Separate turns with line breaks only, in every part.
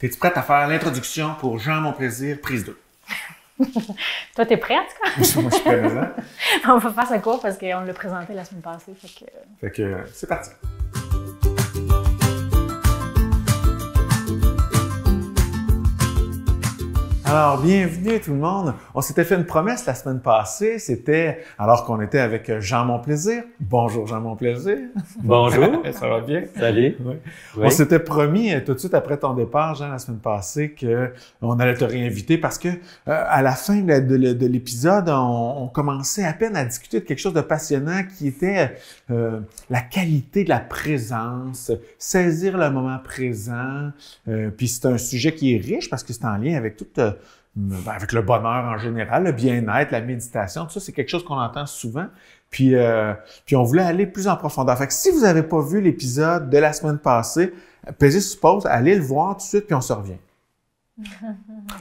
Es-tu prête à faire l'introduction pour Jean Mon Plaisir, prise 2?
Toi, t'es prêt, en tout cas?
Moi, je suis présent.
On va faire ça court parce qu'on l'a présenté la semaine passée.
Fait que c'est parti. Alors, bienvenue tout le monde. On s'était fait une promesse la semaine passée. C'était, alors qu'on était avec Jean Mon Plaisir. Bonjour Jean Mon Plaisir.
Bonjour.
Ça va bien?
Salut.
Oui.
Oui.
On s'était promis tout de suite après ton départ, Jean, la semaine passée, qu'on allait te réinviter parce que à la fin de l'épisode, on commençait à peine à discuter de quelque chose de passionnant qui était la qualité de la présence, saisir le moment présent. Puis c'est un sujet qui est riche parce que c'est en lien avec avec le bonheur en général, le bien-être, la méditation, tout ça, c'est quelque chose qu'on entend souvent. Puis on voulait aller plus en profondeur. Fait que si vous n'avez pas vu l'épisode de la semaine passée, pesez sur pause, allez le voir tout de suite, puis on se revient.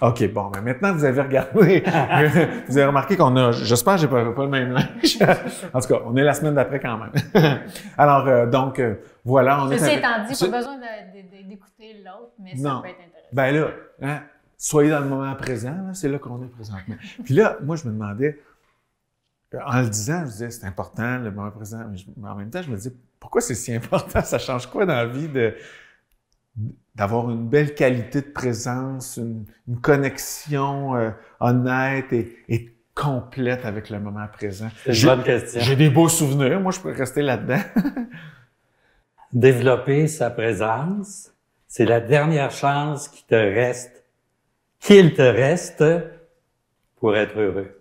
OK, bon, ben maintenant vous avez regardé, vous avez remarqué qu'on a, j'espère que j'ai pas le même linge. En tout cas, on est la semaine d'après quand même. Alors, voilà, on est...
Ceci étant dit, pas besoin d'écouter l'autre, mais ça peut être intéressant.
Ben là, hein, soyez dans le moment présent, là, c'est là qu'on est présentement. Puis là, moi, je me demandais, en le disant, je me disais, c'est important, le moment présent, mais en même temps, je me disais, pourquoi c'est si important? Ça change quoi dans la vie d'avoir une belle qualité de présence, une connexion honnête et complète avec le moment présent?
C'est une bonne question.
J'ai des beaux souvenirs, moi, je peux rester là-dedans.
Développer sa présence, c'est la dernière chance qu'il te reste pour être heureux.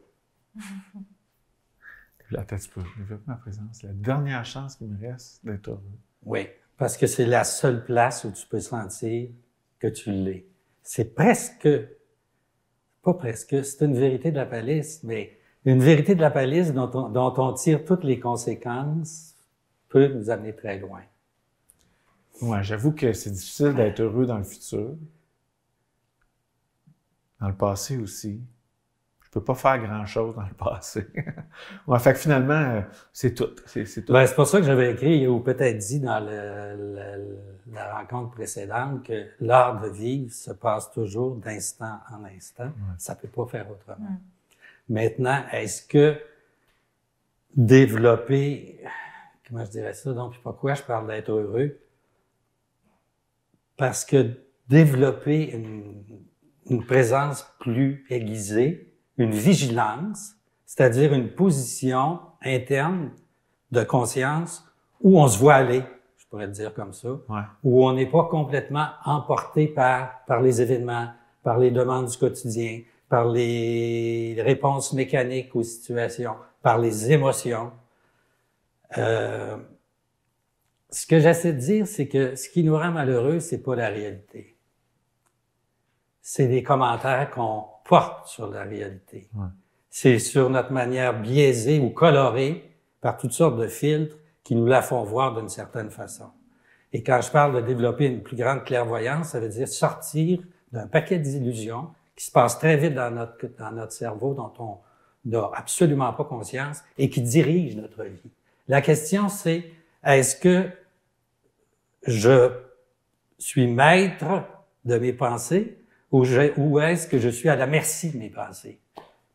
Attends, tu peux développer ma présence. La dernière chance qu'il me reste d'être heureux.
Oui, parce que c'est la seule place où tu peux sentir que tu l'es. C'est pas presque, c'est une vérité de la palisse, mais une vérité de la palisse dont on tire toutes les conséquences peut nous amener très loin.
Ouais, j'avoue que c'est difficile d'être heureux dans le futur. Dans le passé aussi. Je peux pas faire grand-chose dans le passé. Ouais, fait que finalement, c'est tout. C'est tout.
Ben, c'est pour ça que j'avais écrit, ou peut-être dit dans la rencontre précédente, que l'art de vivre se passe toujours d'instant en instant. Ouais. Ça peut pas faire autrement. Maintenant, est-ce que développer, comment je dirais ça, donc pourquoi je parle d'être heureux? Parce que développer une présence plus aiguisée, une vigilance, c'est-à-dire une position interne de conscience où on se voit aller, je pourrais le dire comme ça,
ouais.
Où on n'est pas complètement emporté par les événements, par les demandes du quotidien, par les réponses mécaniques aux situations, par les émotions. Ce que j'essaie de dire, c'est que ce qui nous rend malheureux, c'est pas la réalité. C'est des commentaires qu'on porte sur la réalité. Ouais. C'est sur notre manière biaisée ou colorée par toutes sortes de filtres qui nous la font voir d'une certaine façon. Et quand je parle de développer une plus grande clairvoyance, ça veut dire sortir d'un paquet d'illusions qui se passent très vite dans notre cerveau, dont on n'a absolument pas conscience et qui dirigent notre vie. La question, c'est, est-ce que je suis maître de mes pensées ou est-ce que je suis à la merci de mes pensées?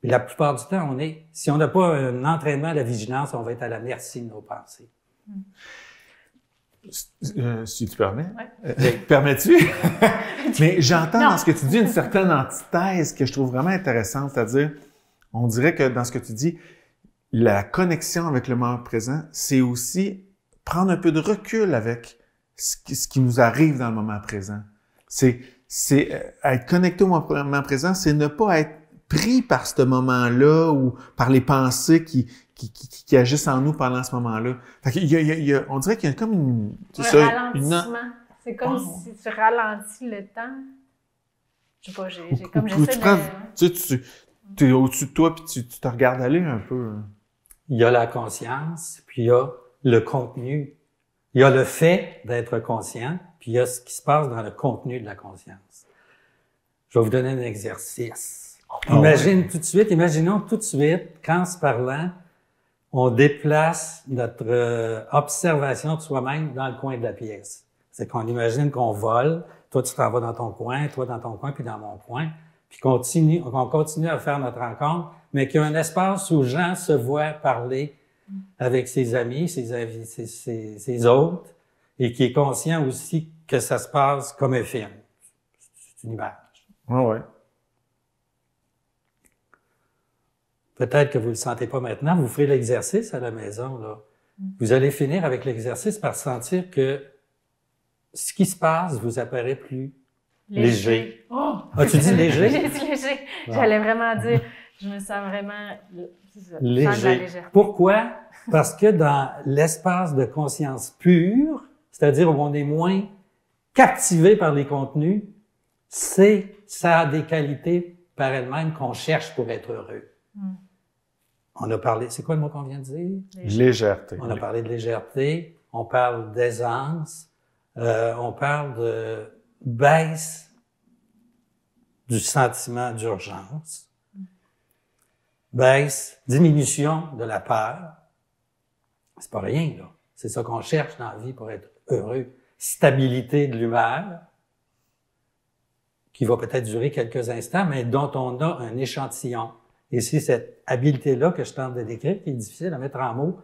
Et la plupart du temps, si on n'a pas un entraînement à la vigilance, on va être à la merci de nos pensées.
Si tu permets.
Ouais.
Permets-tu? Mais j'entends dans ce que tu dis une certaine antithèse que je trouve vraiment intéressante, c'est-à-dire, on dirait que dans ce que tu dis, la connexion avec le moment présent, c'est aussi prendre un peu de recul avec ce qui nous arrive dans le moment présent. C'est être connecté au moment présent, c'est ne pas être pris par ce moment-là ou par les pensées qui agissent en nous pendant ce moment-là. Fait qu'il on dirait qu'il y a comme une...
ralentissement. C'est comme si tu ralentis le temps. Je sais pas, j'essaie de...
Tu es au-dessus de toi puis tu te regardes aller un peu.
Il y a la conscience, puis il y a le contenu. Il y a le fait d'être conscient, puis il y a ce qui se passe dans le contenu de la conscience. Je vais vous donner un exercice. Imaginons tout de suite, qu'en se parlant, on déplace notre observation de soi-même dans le coin de la pièce. C'est qu'on imagine qu'on vole, toi tu t'en vas dans ton coin, toi dans ton coin, puis dans mon coin, puis qu'on continue à faire notre rencontre, mais qu'il y a un espace où Jean se voit parler avec ses amis, ses autres, et qui est conscient aussi que ça se passe comme un film. C'est une image.
Ouais.
Peut-être que vous le sentez pas maintenant, vous ferez l'exercice à la maison, là. Vous allez finir avec l'exercice par sentir que ce qui se passe vous apparaît plus léger.
Oh!
Ah, tu dis léger?
J'ai dit léger. Bon. J'allais vraiment dire, je me sens vraiment
léger. Pourquoi? Parce que dans l'espace de conscience pure, c'est-à-dire où on est moins captivé par les contenus, ça a des qualités par elle-même qu'on cherche pour être heureux. On a parlé, c'est quoi le mot qu'on vient de dire?
Légèreté.
On a parlé de légèreté, on parle d'aisance, on parle de baisse du sentiment d'urgence, baisse, diminution de la peur. C'est pas rien, là. C'est ça qu'on cherche dans la vie pour être heureux. Stabilité de l'humeur, qui va peut-être durer quelques instants, mais dont on a un échantillon. Et c'est cette habileté-là que je tente de décrire, qui est difficile à mettre en mots,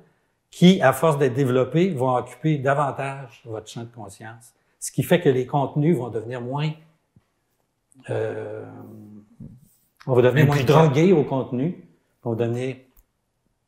qui, à force d'être développée, vont occuper davantage votre champ de conscience. Ce qui fait que les contenus vont devenir moins... on va devenir moins drogués au contenu, on va devenir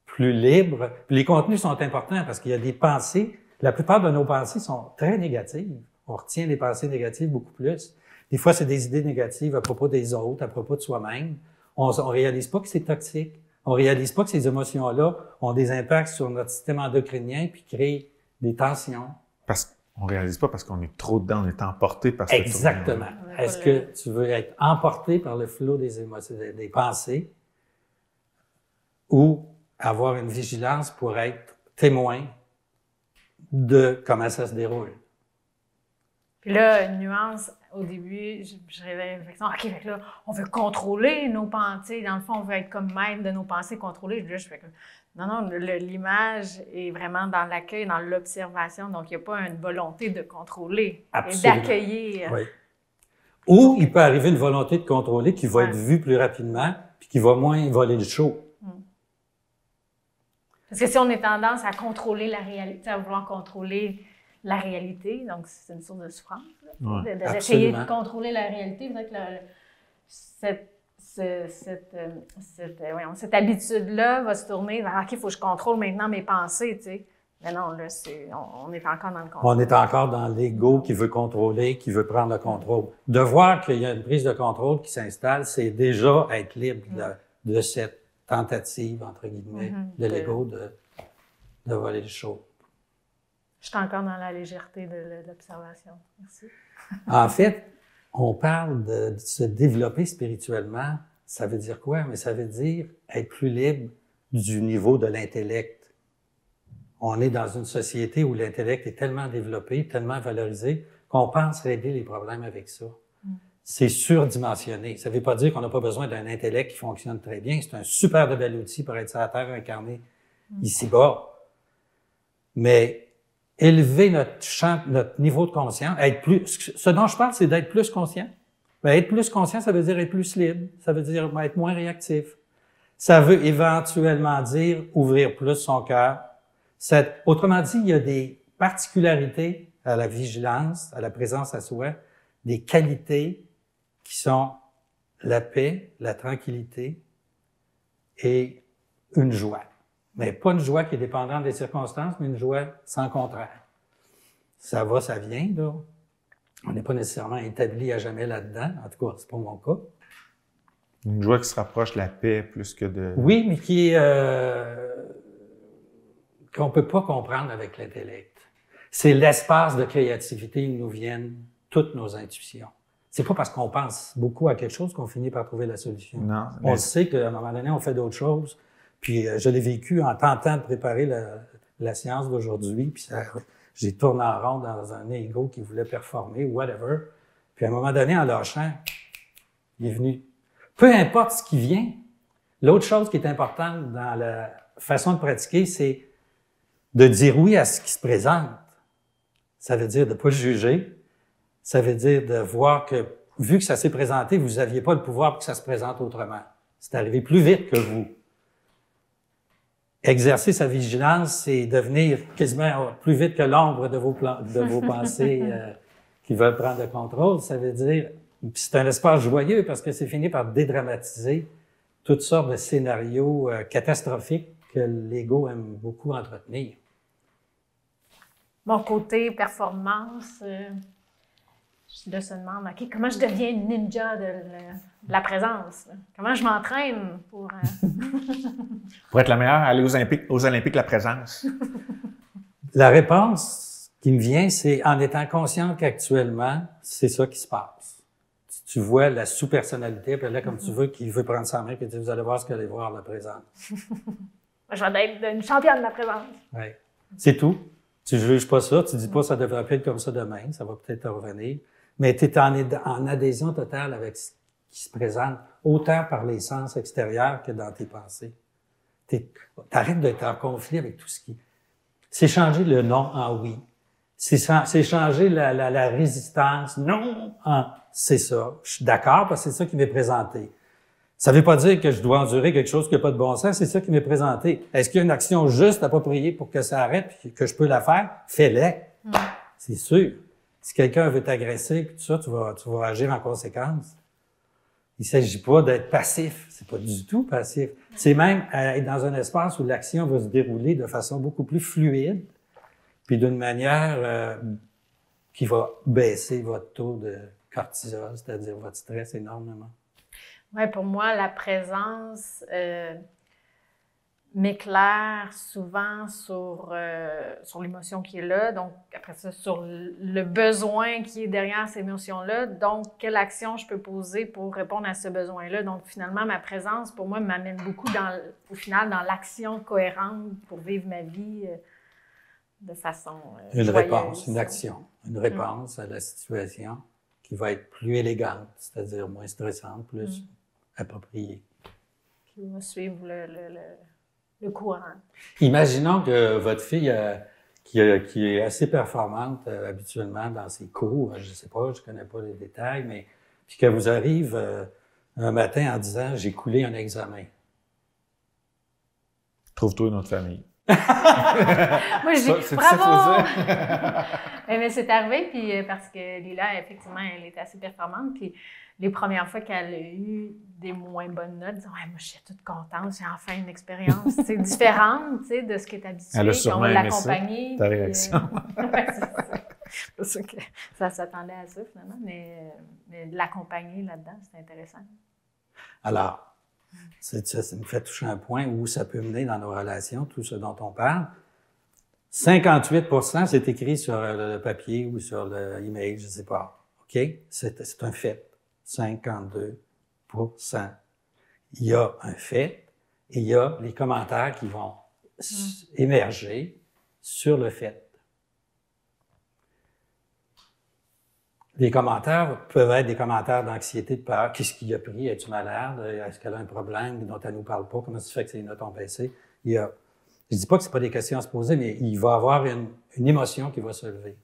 plus libre. Puis les contenus sont importants parce qu'il y a des pensées. La plupart de nos pensées sont très négatives. On retient les pensées négatives beaucoup plus. Des fois, c'est des idées négatives à propos des autres, à propos de soi-même. On réalise pas que c'est toxique. On réalise pas que ces émotions-là ont des impacts sur notre système endocrinien puis créent des tensions.
Parce qu'on réalise pas parce qu'on est trop dedans, on est emporté par ce
Exactement. Est-ce que tu veux être emporté par le flot des émotions, des pensées, ou avoir une vigilance pour être témoin de comment ça se déroule?
Puis là, une nuance, au début, je rêvais réflexion. OK, fait que là, on veut contrôler nos pensées. Dans le fond, on veut être comme maître de nos pensées, contrôler. Là, je fais comme... Non, l'image est vraiment dans l'accueil, dans l'observation. Donc, il n'y a pas une volonté de contrôler.
Absolument.
Et d'accueillir.
Oui. Ou il peut arriver une volonté de contrôler qui va être vue plus rapidement puis qui va moins voler le show.
Parce que si on a tendance à contrôler la réalité, à vouloir contrôler la réalité, donc c'est une source de souffrance. D'essayer de contrôler la réalité, peut-être que cette habitude-là va se tourner vers « OK, il faut que je contrôle maintenant mes pensées », tu sais. Mais non, là, on est encore dans le contrôle.
On est encore dans l'ego qui veut contrôler, qui veut prendre le contrôle. De voir qu'il y a une prise de contrôle qui s'installe, c'est déjà être libre de cette tentative, entre guillemets, de l'ego de voler le show.
Je suis encore dans la légèreté de l'observation. Merci.
En fait, on parle de se développer spirituellement. Ça veut dire quoi? Mais ça veut dire être plus libre du niveau de l'intellect. On est dans une société où l'intellect est tellement développé, tellement valorisé, qu'on pense régler les problèmes avec ça. C'est surdimensionné. Ça ne veut pas dire qu'on n'a pas besoin d'un intellect qui fonctionne très bien. C'est un super de bel outil pour être sur la Terre incarné ici-bas. Mais élever notre niveau de conscience, ce dont je parle, c'est d'être plus conscient. Mais être plus conscient, ça veut dire être plus libre. Ça veut dire être moins réactif. Ça veut éventuellement dire ouvrir plus son cœur. Autrement dit, il y a des particularités à la vigilance, à la présence à soi, des qualités qui sont la paix, la tranquillité et une joie. Mais pas une joie qui est dépendante des circonstances, mais une joie sans contraire. Ça va, ça vient, là. On n'est pas nécessairement établi à jamais là-dedans. En tout cas, c'est pas mon cas.
Une joie qui se rapproche de la paix plus que de...
Oui, mais qu'on peut pas comprendre avec l'intellect. C'est l'espace de créativité où nous viennent toutes nos intuitions. C'est pas parce qu'on pense beaucoup à quelque chose qu'on finit par trouver la solution.
Non,
on sait qu'à un moment donné, on fait d'autres choses. Puis je l'ai vécu en tentant de préparer la séance d'aujourd'hui. Puis j'ai tourné en rond dans un ego qui voulait performer, whatever. Puis à un moment donné, en lâchant, il est venu. Peu importe ce qui vient, l'autre chose qui est importante dans la façon de pratiquer, c'est de dire oui à ce qui se présente. Ça veut dire de ne pas le juger. Ça veut dire de voir que, vu que ça s'est présenté, vous n'aviez pas le pouvoir pour que ça se présente autrement. C'est arrivé plus vite que vous. Exercer sa vigilance, c'est devenir quasiment plus vite que l'ombre de vos pensées qui veulent prendre le contrôle. Ça veut dire, c'est un espace joyeux parce que c'est fini par dédramatiser toutes sortes de scénarios catastrophiques que l'ego aime beaucoup entretenir.
Mon côté performance, je se demande, OK, comment je deviens une ninja de la présence? Là? Comment je m'entraîne pour...
Pour être la meilleure, aller aux Olympiques, la présence.
La réponse qui me vient, c'est en étant conscient qu'actuellement, c'est ça qui se passe. Tu vois la sous-personnalité, puis là, comme tu veux, qui veut prendre sa main, puis tu dis, vous allez voir ce qu'elle va voir, la présence.
Je vais être une championne de la présence.
Oui. C'est tout. Tu juges pas ça, tu dis pas ça devrait pas être comme ça demain, ça va peut-être te revenir. Mais tu es en adhésion totale avec ce qui se présente, autant par les sens extérieurs que dans tes pensées. T'arrêtes d'être en conflit avec tout ce qui... C'est changer le non en oui. C'est changer la résistance. Non en c'est ça. Je suis d'accord parce que c'est ça qui m'est présenté. Ça veut pas dire que je dois endurer quelque chose qui n'a pas de bon sens, c'est ça qui m'est présenté. Est-ce qu'il y a une action juste appropriée pour que ça arrête et que je peux la faire? Fais-la. C'est sûr. Si quelqu'un veut t'agresser, puis tout ça, tu vas agir en conséquence. Il s'agit pas d'être passif. C'est pas du tout passif. C'est même être dans un espace où l'action va se dérouler de façon beaucoup plus fluide, puis d'une manière qui va baisser votre taux de cortisol, c'est-à-dire votre stress énormément.
Oui, pour moi, la présence m'éclaire souvent sur l'émotion qui est là. Donc, après ça, sur le besoin qui est derrière cette émotion-là. Donc, quelle action je peux poser pour répondre à ce besoin-là. Donc, finalement, ma présence, pour moi, m'amène beaucoup, au final, dans l'action cohérente pour vivre ma vie de façon
Une
joyeuse.
réponse, une action, une réponse à la situation qui va être plus élégante, c'est-à-dire moins stressante, plus appropriée.
Qui va suivre le courant.
Imaginons que votre fille, qui est assez performante habituellement dans ses cours, je sais pas, je connais pas les détails, mais puis que vous arrive un matin en disant « j'ai coulé un examen ».
Trouve-toi une autre famille.
Moi, je dis,
c'est
bravo!
ça qu'il faut dire.
Mais c'est arrivé, puis parce que Lila, effectivement, elle était assez performante, puis les premières fois qu'elle a eu des moins bonnes notes, elle disait, ouais, moi, je suis toute contente, j'ai enfin une expérience, c'est différente, tu sais, de ce qui est habitué,
elle a
puis on
sûrement
va
aimé
l'accompagner.
ta réaction.
Ouais, c'est ça que ça s'attendait à ça, finalement, mais l'accompagner là-dedans, c'est intéressant.
Alors, ça me fait toucher un point où ça peut mener dans nos relations, tout ce dont on parle. 58%, c'est écrit sur le papier ou sur l'email, je ne sais pas. OK? C'est un fait. 52%. Il y a un fait et il y a les commentaires qui vont émerger sur le fait. Les commentaires peuvent être des commentaires d'anxiété, de peur. Qu'est-ce qu'il a pris? Es-tu malade? Est-ce qu'elle a un problème dont elle nous parle pas? Comment ça se fait que ses notes ont baissé? Je dis pas que c'est pas des questions à se poser, mais il va y avoir une émotion qui va se lever.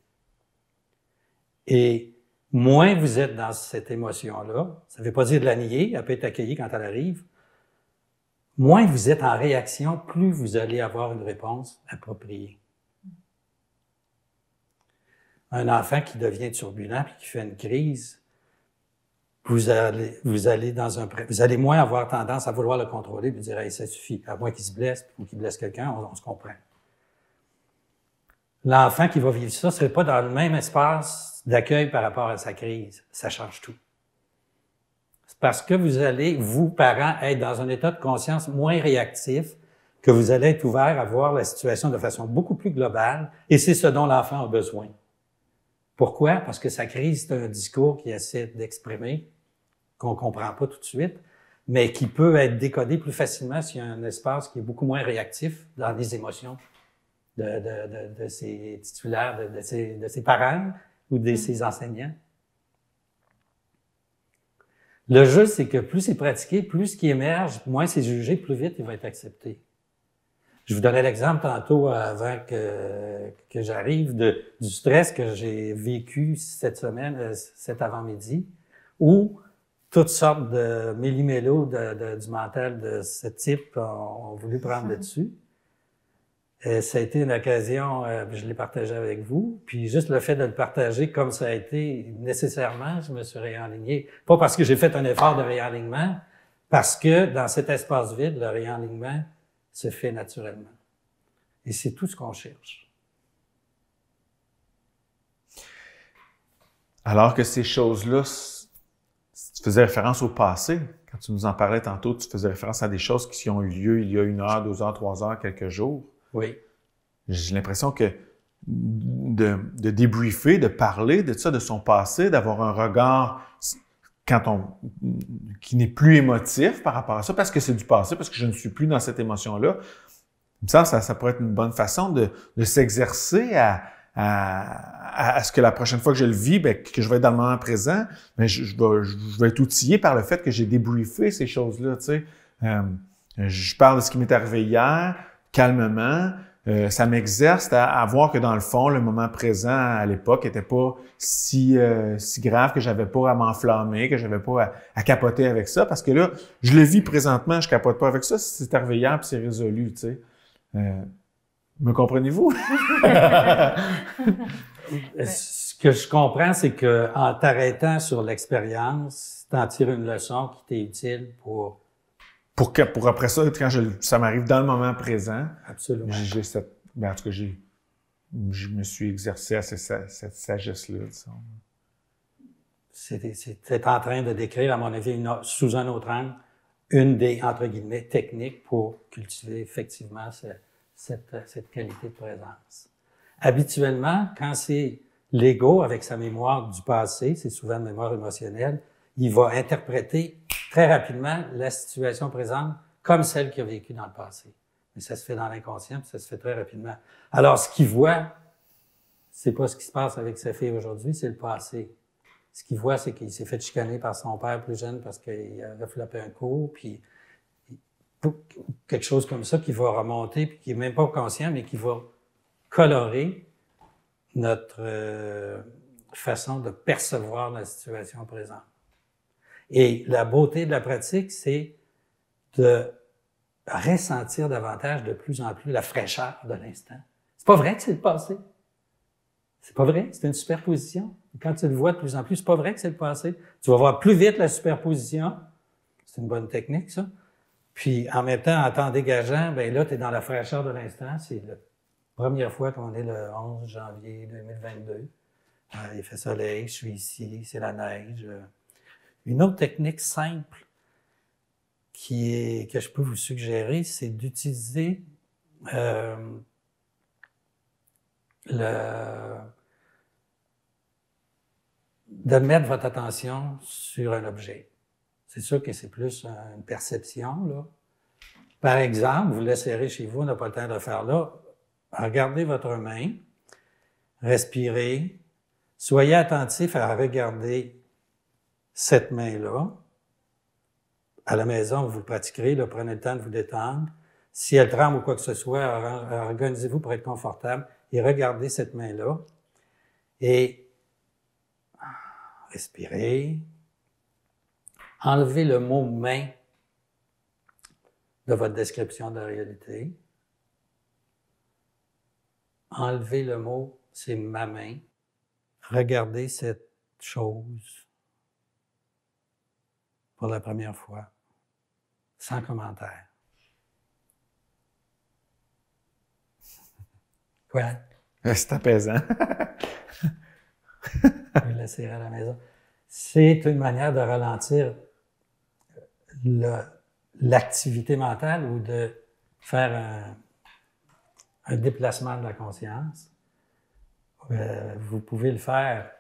Et moins vous êtes dans cette émotion-là, ça ne veut pas dire de la nier, elle peut être accueillie quand elle arrive. Moins vous êtes en réaction, plus vous allez avoir une réponse appropriée. Un enfant qui devient turbulent puis qui fait une crise, vous allez moins avoir tendance à vouloir le contrôler puis dire hey, ça suffit, à moins qu'il se blesse ou qu'il blesse quelqu'un, on se comprend. L'enfant qui va vivre ça ne serait pas dans le même espace d'accueil par rapport à sa crise. Ça change tout. C'est parce que vous allez, vous, parents, être dans un état de conscience moins réactif, que vous allez être ouvert à voir la situation de façon beaucoup plus globale, et c'est ce dont l'enfant a besoin. Pourquoi? Parce que sa crise, c'est un discours qui essaie d'exprimer, qu'on comprend pas tout de suite, mais qui peut être décodé plus facilement s'il y a un espace qui est beaucoup moins réactif dans les émotions de ses titulaires, de ses parents ou de ses enseignants. Le jeu, c'est que plus c'est pratiqué, plus ce qui émerge, moins c'est jugé, plus vite il va être accepté. Je vous donnais l'exemple tantôt avant que j'arrive du stress que j'ai vécu cette semaine, cet avant-midi, où toutes sortes de méli-mélos du mental de ce type ont voulu prendre le dessus. Et ça a été une occasion, je l'ai partagé avec vous, puis juste le fait de le partager comme ça a été, nécessairement, je me suis réaligné. Pas parce que j'ai fait un effort de réalignement, parce que dans cet espace vide, le réalignement se fait naturellement. Et c'est tout ce qu'on cherche.
Alors que ces choses-là, tu faisais référence au passé. Quand tu nous en parlais tantôt, tu faisais référence à des choses qui ont eu lieu il y a 1 heure, 2 heures, 3 heures, quelques jours.
Oui.
J'ai l'impression que de débriefer, de parler de ça, de son passé, d'avoir un regard qui n'est plus émotif par rapport à ça, parce que c'est du passé, parce que je ne suis plus dans cette émotion-là. Ça pourrait être une bonne façon de s'exercer à ce que la prochaine fois que je le vis, que je vais être dans le moment présent, je vais être outillé par le fait que j'ai débriefé ces choses-là, tu sais. Je parle de ce qui m'est arrivé hier, calmement. Ça m'exerce à voir que dans le fond, le moment présent à l'époque était pas si grave, que j'avais pas à m'enflammer, que j'avais pas à capoter avec ça, parce que là, je le vis présentement, je capote pas avec ça, c'est arrivé hier puis c'est résolu, tu sais. Me comprenez-vous?
Ce que je comprends, c'est que en t'arrêtant sur l'expérience, t'en tires une leçon qui t'est utile pour
après ça, quand ça m'arrive dans le moment présent,
absolument.
J'ai cette, en tout cas, je me suis exercé à cette sagesse-là, disons.
C'est en train de décrire, à mon avis, sous un autre angle, une des, entre guillemets, techniques pour cultiver effectivement cette qualité de présence. Habituellement, quand c'est l'ego avec sa mémoire du passé, c'est souvent une mémoire émotionnelle, il va interpréter très rapidement la situation présente comme celle qu'il a vécue dans le passé. Mais ça se fait dans l'inconscient, puis ça se fait très rapidement. Alors, ce qu'il voit, c'est pas ce qui se passe avec sa fille aujourd'hui, c'est le passé. Ce qu'il voit, c'est qu'il s'est fait chicaner par son père plus jeune parce qu'il a reflopé un coup, puis quelque chose comme ça qui va remonter, puis qui est même pas conscient, mais qui va colorer notre façon de percevoir la situation présente. Et la beauté de la pratique, c'est de ressentir davantage de plus en plus la fraîcheur de l'instant. C'est pas vrai que c'est le passé. C'est pas vrai, c'est une superposition. Quand tu le vois de plus en plus, c'est pas vrai que c'est le passé. Tu vas voir plus vite la superposition. C'est une bonne technique, ça. Puis, en même temps, en t'en dégageant, ben là, tu es dans la fraîcheur de l'instant. C'est la première fois qu'on est le 11 janvier 2022. Il fait soleil, je suis ici, c'est la neige. Une autre technique simple que je peux vous suggérer, c'est d'utiliser de mettre votre attention sur un objet. C'est sûr que c'est plus une perception, là. Par exemple, vous l'essayerez chez vous, on n'a pas le temps de le faire là. Regardez votre main, respirez, soyez attentif à regarder cette main-là. À la maison, vous le pratiquerez, là, prenez le temps de vous détendre. Si elle tremble ou quoi que ce soit, organisez-vous pour être confortable et regardez cette main-là. Et respirez. Enlevez le mot « main » de votre description de la réalité. Enlevez le mot « c'est ma main ». Regardez cette chose pour la première fois, sans commentaire. Quoi?
C'est apaisant.
Vous l'essayerez à la maison. C'est une manière de ralentir l'activité mentale ou de faire un déplacement de la conscience. Vous pouvez le faire.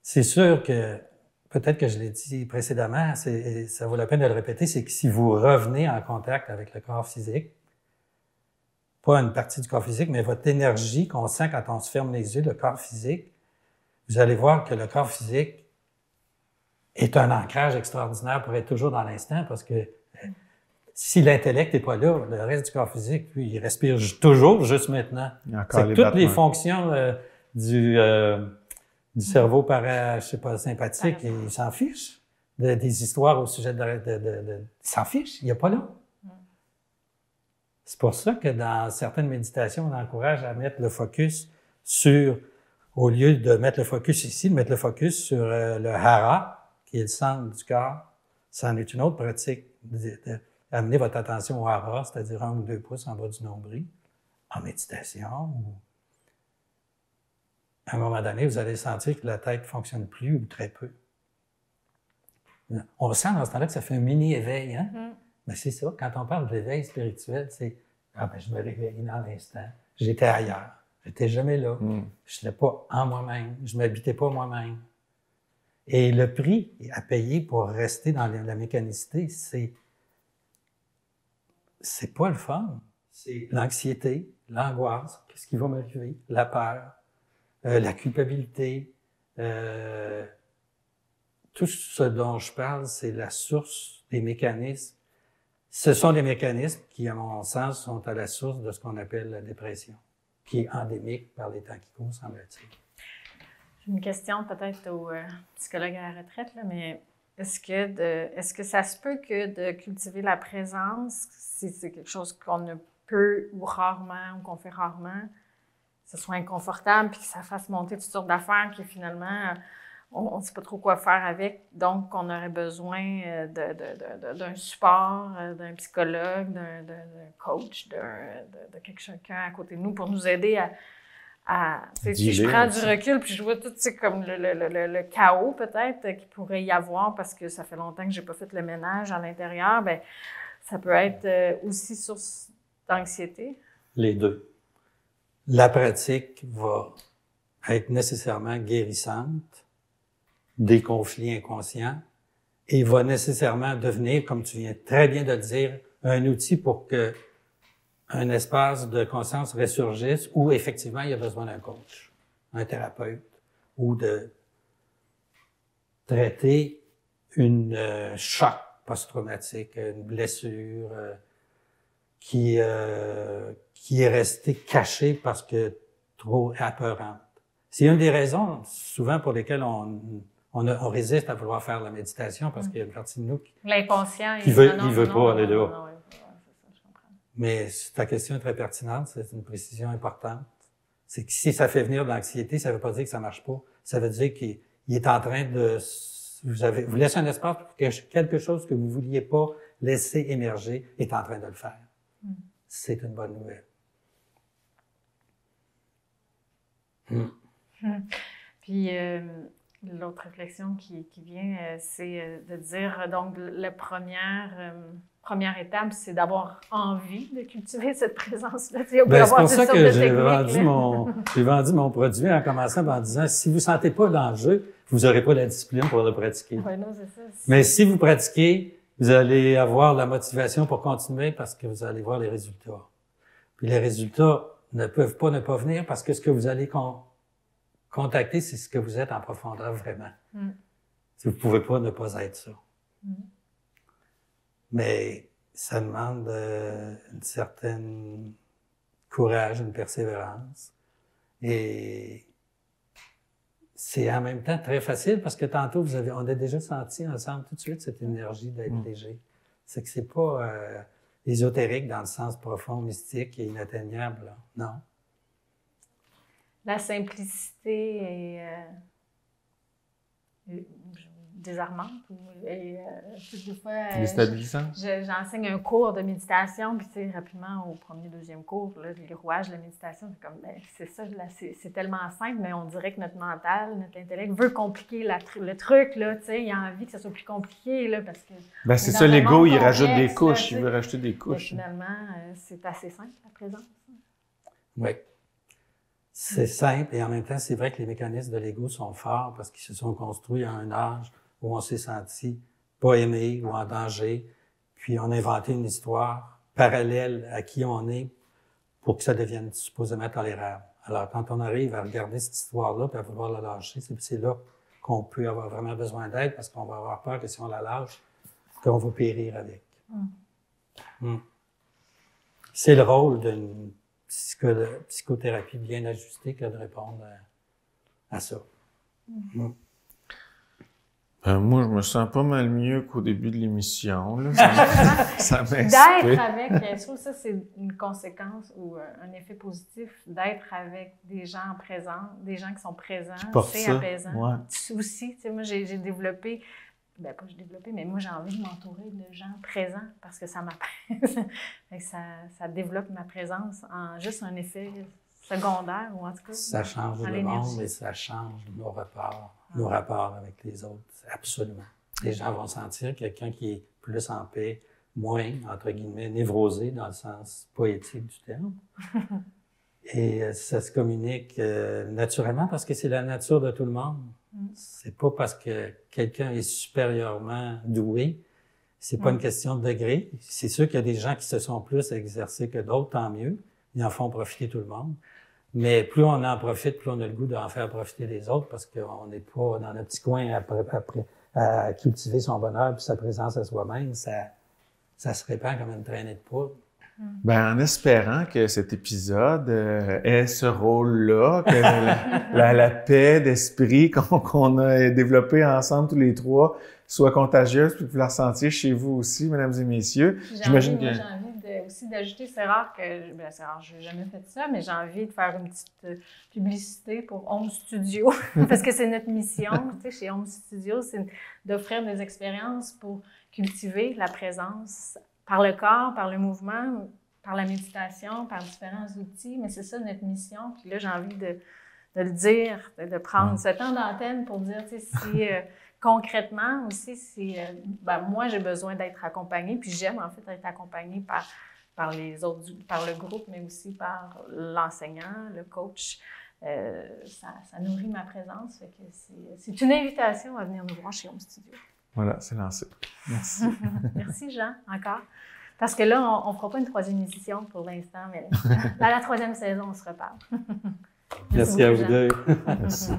C'est sûr que, peut-être que je l'ai dit précédemment, ça vaut la peine de le répéter, c'est que si vous revenez en contact avec le corps physique, pas une partie du corps physique, mais votre énergie qu'on sent quand on se ferme les yeux, le corps physique, vous allez voir que le corps physique est un ancrage extraordinaire pour être toujours dans l'instant parce que Si l'intellect n'est pas là, le reste du corps physique, lui, il respire toujours, juste maintenant.
Il y a encore
C'est
les
que toutes les
battements.
fonctions du cerveau sympathique, il s'en fiche. Des histoires au sujet il s'en fiche, il n'est pas là. C'est pour ça que dans certaines méditations, on encourage à mettre le focus sur, au lieu de mettre le focus ici, de mettre le focus sur le hara, qui est le centre du corps. Ça en est une autre pratique, d'amener votre attention au hara, c'est-à-dire 1 ou 2 pouces en bas du nombril, en méditation. À un moment donné, vous allez sentir que la tête ne fonctionne plus ou très peu. On ressent dans ce temps-là que ça fait un mini-éveil, hein? Mais c'est ça, quand on parle d'éveil spirituel, c'est « Ah ben je me réveille dans l'instant, j'étais ailleurs, j'étais jamais là, je n'étais pas en moi-même, je m'habitais pas moi-même. » Et le prix à payer pour rester dans la mécanicité, c'est pas le fun. C'est l'anxiété, l'angoisse, qu'est-ce qui va m'arriver, la peur, la culpabilité, tout ce dont je parle, c'est la source des mécanismes. Ce sont des mécanismes qui, à mon sens, sont à la source de ce qu'on appelle la dépression, qui est endémique par les temps qui courent, semble-t-il.
J'ai une question peut-être au psychologue à la retraite, là, mais est-ce que ça se peut que de cultiver la présence, si c'est quelque chose qu'on ne peut ou rarement, ou qu'on fait rarement, ce soit inconfortable, puis que ça fasse monter toutes sortes d'affaires qui finalement, on ne sait pas trop quoi faire avec, donc on aurait besoin d'un support, d'un psychologue, d'un coach, de quelqu'un à côté de nous pour nous aider si je prends du recul puis je vois tout comme le chaos peut-être qu'il pourrait y avoir parce que ça fait longtemps que j'ai pas fait le ménage à l'intérieur, ben ça peut être aussi source d'anxiété.
Les deux. La pratique va être nécessairement guérissante des conflits inconscients et va nécessairement devenir, comme tu viens très bien de le dire, un outil pour que un espace de conscience ressurgisse où effectivement il y a besoin d'un coach, un thérapeute, ou de traiter une choc post-traumatique, une blessure qui est restée cachée parce que trop apeurante. C'est une des raisons souvent pour lesquelles on résiste à vouloir faire la méditation parce qu'il y a une partie de nous
l'inconscient,
il veut pas aller là. Mais ta question est très pertinente, c'est une précision importante. C'est que si ça fait venir de l'anxiété, ça ne veut pas dire que ça marche pas. Ça veut dire qu'il est en train de... Vous laissez un espace pour que quelque chose que vous ne vouliez pas laisser émerger est en train de le faire. C'est une bonne nouvelle.
Puis, l'autre réflexion qui vient, c'est de dire, donc, la première étape, c'est d'avoir envie de cultiver cette présence-là.
C'est pour ça que j'ai vendu mon produit en commençant en disant, si vous ne sentez pas l'enjeu, vous n'aurez pas la discipline pour le pratiquer.
Ouais, non, c'est ça.
Mais si vous pratiquez, vous allez avoir la motivation pour continuer parce que vous allez voir les résultats. Puis les résultats ne peuvent pas ne pas venir parce que ce que vous allez contacter, c'est ce que vous êtes en profondeur vraiment. Vous ne pouvez pas ne pas être ça. Mais ça demande une certaine courage, une persévérance. Et c'est en même temps très facile parce que tantôt, on a déjà senti ensemble tout de suite cette énergie d'être léger. C'est que c'est pas ésotérique dans le sens profond, mystique et inatteignable. Là. Non.
La simplicité est désarmante. Des fois,
déstabilisante.
J'enseigne un cours de méditation, puis tu sais, rapidement, au premier, deuxième cours, là, les rouages de la méditation, c'est comme, c'est ça, c'est tellement simple, mais on dirait que notre mental, notre intellect veut compliquer le truc, là, tu sais, il a envie que ça soit plus compliqué, là, parce que...
c'est ça, l'ego, il rajoute des couches, il veut rajouter des couches.
Finalement, c'est assez simple, la présence.
Oui. C'est simple et en même temps, c'est vrai que les mécanismes de l'ego sont forts parce qu'ils se sont construits à un âge où on s'est senti pas aimé ou en danger, puis on a inventé une histoire parallèle à qui on est pour que ça devienne supposément tolérable. Alors, quand on arrive à regarder cette histoire-là et à vouloir la lâcher, c'est là qu'on peut avoir vraiment besoin d'aide parce qu'on va avoir peur que si on la lâche, qu'on va périr avec. C'est le rôle d'une psychothérapie bien ajustée que de répondre à ça.
Moi, je me sens pas mal mieux qu'au début de l'émission. Là. Ça m'inspire.
D'être avec, je trouve que ça, c'est une conséquence ou un effet positif d'être avec des gens présents, des gens qui sont présents, c'est apaisant. Ouais. Aussi, tu sais, moi, j'ai développé, pas j'ai développé, mais moi, j'ai envie de m'entourer de gens présents parce que ça m'apaise. ça développe ma présence en juste un effet secondaire ou en tout cas.
Ça change le monde et ça change nos rapports avec les autres. Absolument. Les gens vont sentir quelqu'un qui est plus en paix, moins, entre guillemets, névrosé dans le sens poétique du terme. Et ça se communique naturellement parce que c'est la nature de tout le monde. C'est pas parce que quelqu'un est supérieurement doué, c'est pas une question de degré. C'est sûr qu'il y a des gens qui se sont plus exercés que d'autres, tant mieux. Ils en font profiter tout le monde. Mais plus on en profite, plus on a le goût d'en faire profiter les autres parce qu'on n'est pas dans notre petit coin à cultiver son bonheur puis sa présence à soi-même. Ça se répand comme une traînée de poudre.
En espérant que cet épisode ait ce rôle-là, que la paix d'esprit qu'on a développée ensemble tous les trois soit contagieuse, puis que vous la ressentiez chez vous aussi, mesdames et messieurs.
J'imagine que... J'ai envie aussi d'ajouter, c'est rare, je n'ai jamais fait ça, mais j'ai envie de faire une petite publicité pour Home Studio, parce que c'est notre mission, tu sais, chez Home Studio, c'est d'offrir des expériences pour cultiver la présence par le corps, par le mouvement, par la méditation, par différents outils, mais c'est ça notre mission. Puis là, j'ai envie de le dire, de prendre ce temps d'antenne pour dire, tu sais, si concrètement aussi, si moi, j'ai besoin d'être accompagnée, puis j'aime en fait être accompagnée par les autres, par le groupe, mais aussi par l'enseignant, le coach. Ça nourrit ma présence. Fait que c'est une invitation à venir nous voir chez Home Studio.
Voilà, c'est lancé. Merci.
Merci, Jean, encore. Parce que là, on ne fera pas une troisième édition pour l'instant, mais à la troisième saison, on se reparle.
Merci à vous deux.
Merci.